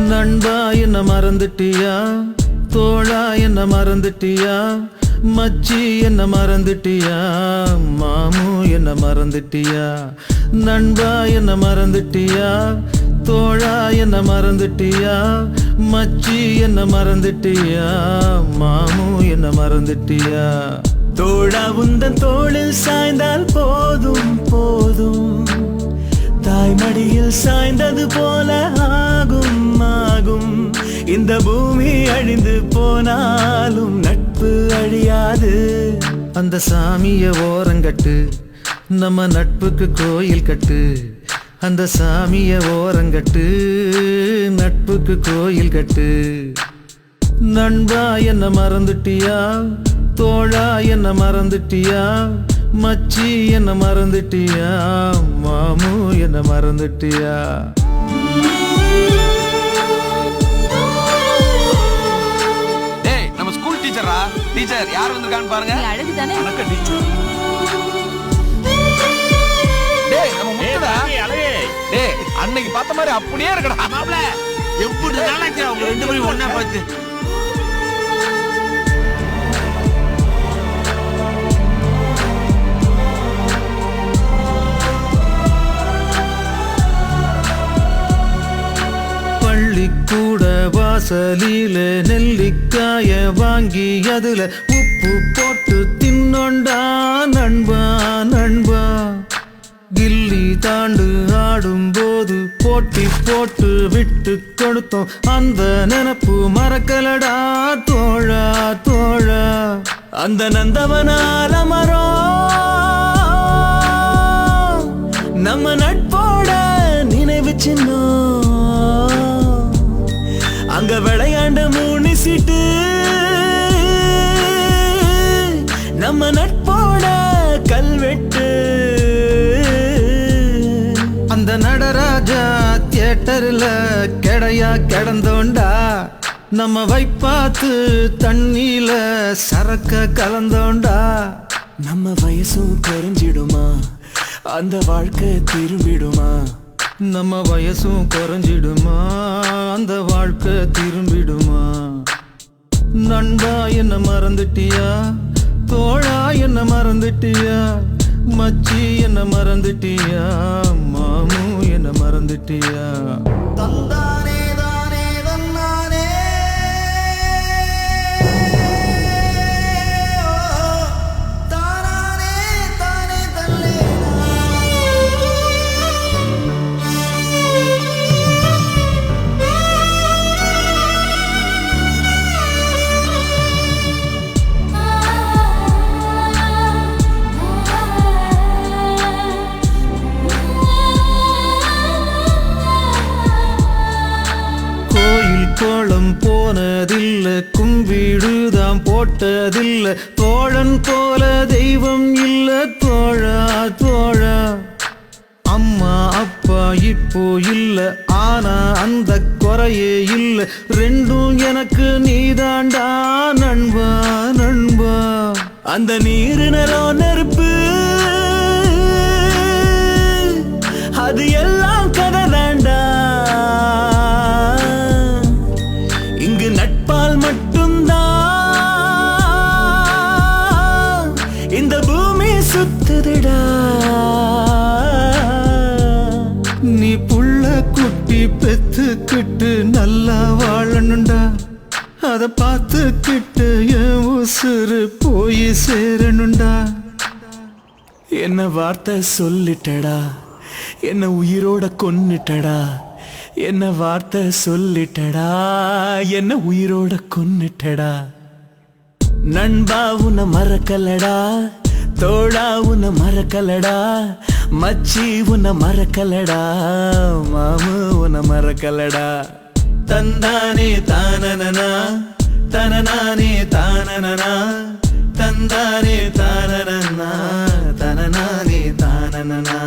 நண்பா என்ன மறந்துட்டியா, தோழா என்ன மறந்துட்டியா, மச்சி என்ன மறந்துட்டியா, மாமு என்ன மறந்துட்டியா. நண்பா என்ன மறந்துட்டியா, தோழா என்ன மறந்துட்டியா, மச்சி என்ன மறந்துட்டியா, மாமு என்ன மறந்துட்டியா. தோழா உந்தன் தோளில் சாய்ந்தால் போதும் போதும், தாய்மடியில் சாய்ந்தது போல ஆகும் ஆகும். இந்த பூமி அழிந்து போனாலும் நட்பு அழியாது. அந்த சாமிய ஓரங்கட்டு, நம்ம நட்புக்கு கோயில் கட்டு. அந்த சாமிய ஓரங்கட்டு, நட்புக்கு கோயில் கட்டு. நண்பா என்ன மறந்துட்டியா, தோழா என்ன மறந்துட்டியா, மச்சி என்ன மறந்துட்டியா, மாமு என்ன மறந்துட்டியா. டேய் நம்ம ஸ்கூல் டீச்சரா, டீச்சர் யார் வந்திருக்கான்னு பாருங்க. அழகு தானே. வணக்கம் டீச்சர். டேய் நம்ம முத்துடா. டேய் அன்னைக்கு பார்த்த மாதிரி அப்படியே இருக்கடா. மாப்ள எப்படி நாளாச்சு அவங்க ரெண்டு பேரும் ஒண்ணா பார்த்து. பள்ளிக்கூட வாசலில நெல்லிக்காய வாங்கி அதுல உப்பு போட்டு தின்னொண்டா நண்பா நண்பா. கில்லி தாண்டு ஆடும்போது போட்டி போட்டு விட்டு கொடுத்தோம், அந்த நினப்பு மறக்கலடா தோழா தோழா. அந்த நந்தவனால மரம் நம்ம நட்போட நினைவு சின்னம். அங்க விளையாண்ட மூணு சீட்டு நம்ம நட்போட கல்வெட்டு. அந்த நடராஜா தியேட்டர்ல கெடையா கிடந்தோண்டா, நம்ம வைப்பாத்து தண்ணியில சரக்க கலந்தோண்டா. நம்ம வயசும் குறைஞ்சிடுமா, அந்த வாழ்க்கை திரும்பிடுமா. நம்ம வயசும் குறைஞ்சிடுமா, அந்த வாழ்க்கை திரும்பிடுமா. நண்பா என்ன மறந்துட்டியா, தோழா என்ன மறந்துட்டியா, மச்சி என்ன மறந்துட்டியா, மாமு என்ன மறந்துட்டியா. தந்தானே தானே தன்னானே தானானே தானே தல்லே. கோலம் போனதில்ல, கும்பிடுதான் போட்டதில்ல, தோழன் போல தெய்வம் இல்ல தோழா தோழா. அம்மா அப்பா இப்போ இல்ல, ஆனா அந்த குறையே இல்ல, ரெண்டும் எனக்கு நீதாண்டா நண்பா நண்பா. அந்த நீரு நிலம் நெருப்பு அது எல்லாம் கதை தாண்டா. இங்கு நட்பால் மட்டும்தான் இந்த பூமி சுத்துதுடா. நீ புள்ள குட்டி பெத்துக்கிட்டு நல்லா வாழணுண்டா, அத பார்த்துக்கிட்டு என் உசுறு போய் சேரணுண்டா. என்ன வார்த்தை சொல்லிட்டடா, என்ன உயிரோட கொன்னுட்டடா. என்ன வார்த்தை சொல்லிட்டடா, என்ன உயிரோட கொன்னுட்டடா. நண்பா உன்னை மறக்கலடா, தோழா உன்னை மறக்கலடா, மச்சி உன்னை மறக்கலடா, மாமு உன்னை மறக்கலடா. தந்தானே தானனனா தனனானே தானனனா, தந்தானே தானனனா தனனானே தானனனா.